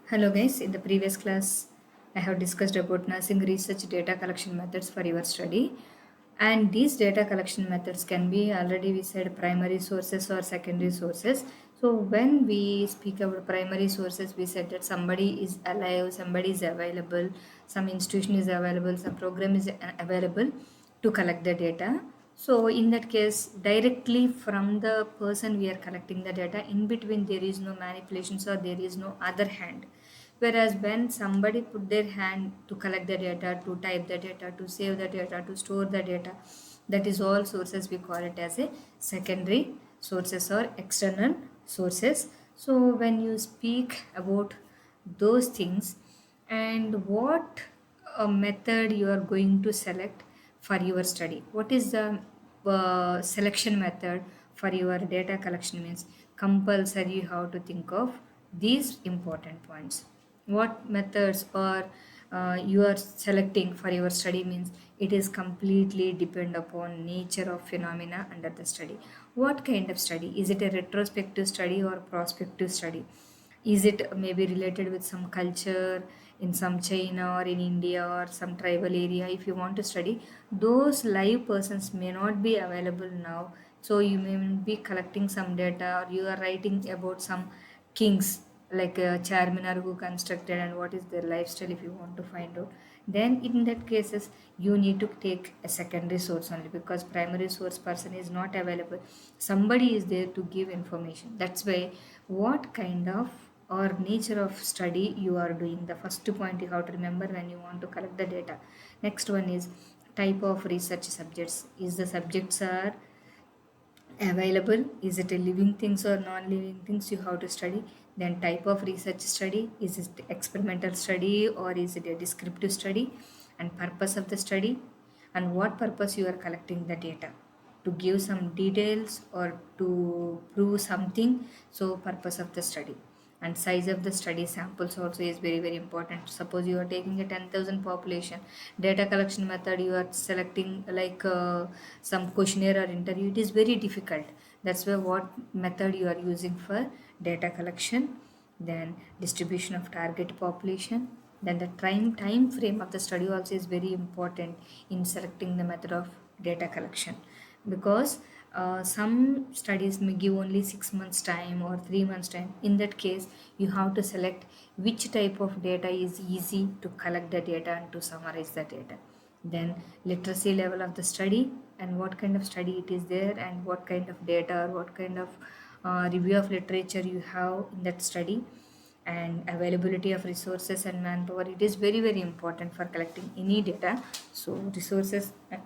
Hello guys, in the previous class I have discussed about nursing research data collection methods for your study, and these data collection methods can be already we said primary sources or secondary sources. So when we speak about primary sources, we said that somebody is alive, somebody is available, some institution is available, some program is available to collect the data. So in that case, directly from the person we are collecting the data, in between there is no manipulations or there is no other hand. Whereas when somebody put their hand to collect the data, to type the data, to save the data, to store the data, that is all sources we call it as a secondary sources or external sources. So when you speak about those things and what method you are going to select for your study, what is the selection method for your data collection means compulsory you have to think of these important points. What methods or you are selecting for your study means it is completely depend upon nature of phenomena under the study. What kind of study? Is it a retrospective study or prospective study? Is it maybe related with some culture in some China or in India or some tribal area? If you want to study, those live persons may not be available now, so you may be collecting some data or you are writing about some kings like Charminar who constructed and what is their lifestyle. If you want to find out, then in that cases you need to take a secondary source only, because primary source person is not available, somebody is there to give information. That's why what kind of or nature of study you are doing, the first point you have to remember when you want to collect the data. Next one is type of research subjects. Is the subjects are available, is it a living things or non-living things you have to study. Then type of research study, is it experimental study or is it a descriptive study, and purpose of the study, and what purpose you are collecting the data, to give some details or to prove something. So purpose of the study and size of the study samples also is very very important. Suppose you are taking a 10,000 population data collection method, you are selecting like some questionnaire or interview, it is very difficult. That's why what method you are using for data collection. Then distribution of target population, then the time frame of the study also is very important in selecting the method of data collection, because some studies may give only 6 months time or 3 months time. In that case you have to select which type of data is easy to collect the data and to summarize the data. Then literacy level of the study and what kind of study it is there and what kind of data or what kind of review of literature you have in that study, and availability of resources and manpower, it is very very important for collecting any data. So resources and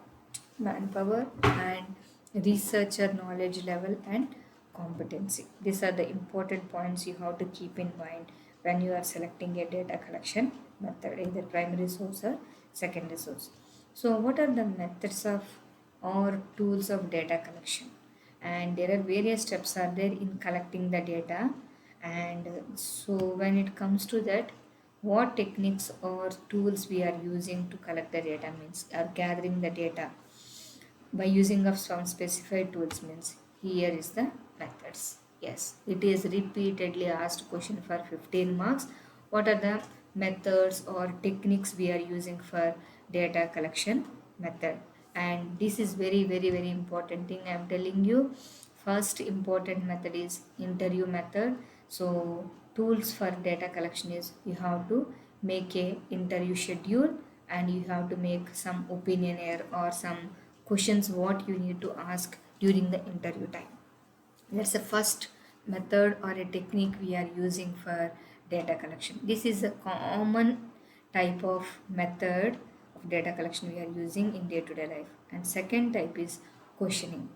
manpower and researcher knowledge level and competency, these are the important points you have to keep in mind when you are selecting a data collection method, either primary source or secondary source. So what are the methods of or tools of data collection? And there are various steps are there in collecting the data. And so when it comes to that, what techniques or tools we are using to collect the data means are gathering the data by using of some specified tools means here is the methods. Yes, it is repeatedly asked question for 15 marks. What are the methods or techniques we are using for data collection method? And this is very very very important thing I am telling you. First important method is interview method. So tools for data collection is you have to make a interview schedule and you have to make some opinionaire or some questions what you need to ask during the interview time. That's the first method or a technique we are using for data collection. This is a common type of method of data collection we are using in day-to-day life. And second type is questioning.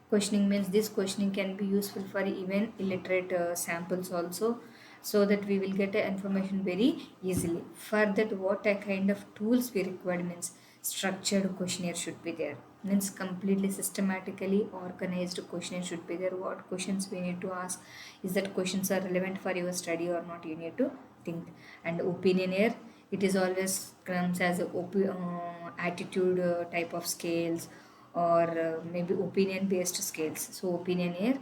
Questioning means this questioning can be useful for even illiterate samples also, so that we will get information very easily. For that, what a kind of tools we require means structured questionnaire should be there, means completely systematically organized questionnaire should be there. What questions we need to ask, is that questions are relevant for your study or not, you need to think. And opinionaire, it is always comes as a attitude type of scales or maybe opinion based scales. So opinionaire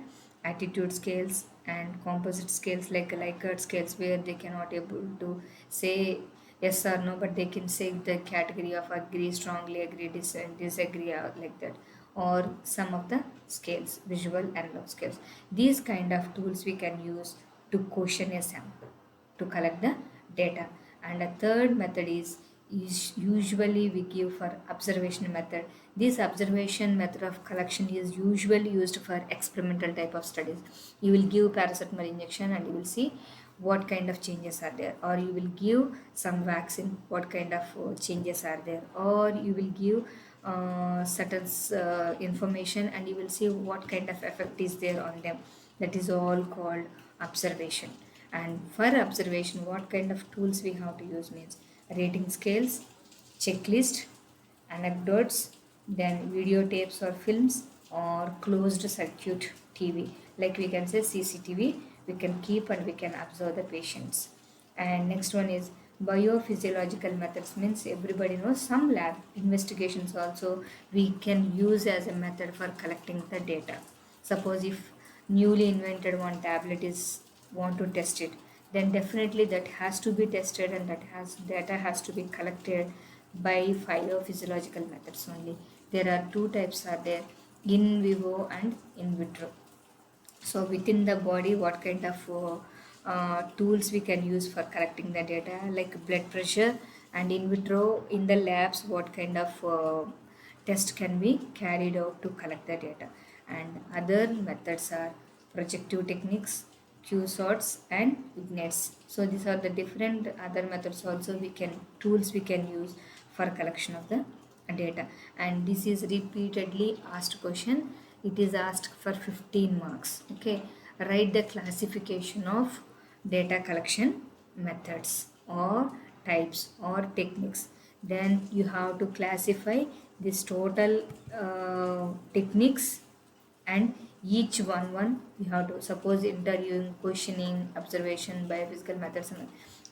attitude scales and composite scales like Likert scales where they cannot able to say yes or no, but they can say the category of agree, strongly agree, disagree, or like that, or some of the scales, visual analog scales. These kind of tools we can use to question a sample to collect the data. And a third method is usually we give for observation method. This observation method of collection is usually used for experimental type of studies. You will give paracetamol injection and you will see what kind of changes are there, or you will give some vaccine, what kind of changes are there, or you will give certain information and you will see what kind of effect is there on them. That is all called observation. And for observation, what kind of tools we have to use means rating scales, checklist, anecdotes, then videotapes or films, or closed circuit TV. Like we can say CCTV, we can keep and we can observe the patients. And next one is biophysiological methods, means everybody knows some lab investigations also we can use as a method for collecting the data. Suppose if newly invented one tablet is want to test it, then definitely that has to be tested and that has data has to be collected by biophysiological methods only. There are two types are there, in vivo and in vitro. So within the body, what kind of tools we can use for collecting the data, like blood pressure, and in vitro in the labs, what kind of test can be carried out to collect the data. And other methods are projective techniques, Q sorts, and vignettes. So these are the different other methods also we can tools we can use for collection of the data. And this is repeatedly asked question. It is asked for 15 marks. Okay, write the classification of data collection methods or types or techniques. Then you have to classify this total techniques, and each one you have to suppose interviewing, questioning, observation, biophysical methods,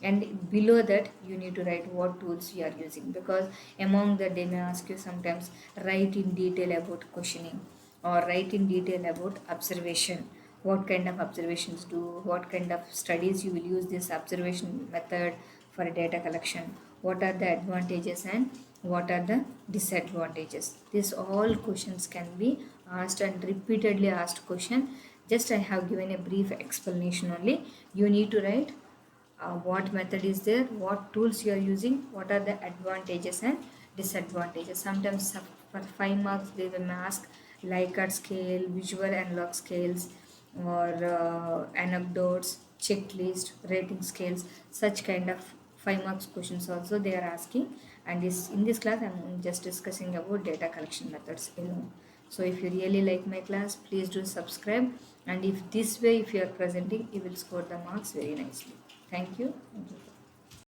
and below that you need to write what tools you are using, because among that they may ask you sometimes write in detail about questioning or write in detail about observation, what kind of observations do, what kind of studies you will use this observation method for data collection, what are the advantages and what are the disadvantages. These all questions can be asked and repeatedly asked question. Just I have given a brief explanation only. You need to write what method is there, what tools you are using, what are the advantages and disadvantages. Sometimes for 5 marks they will ask Likert scale, visual analog scales, or anecdotes, checklist, rating scales, such kind of 5 marks questions also they are asking. And this in this class I am just discussing about data collection methods alone. So if you really like my class, please do subscribe, and if this way if you are presenting, you will score the marks very nicely. Thank you. Thank you.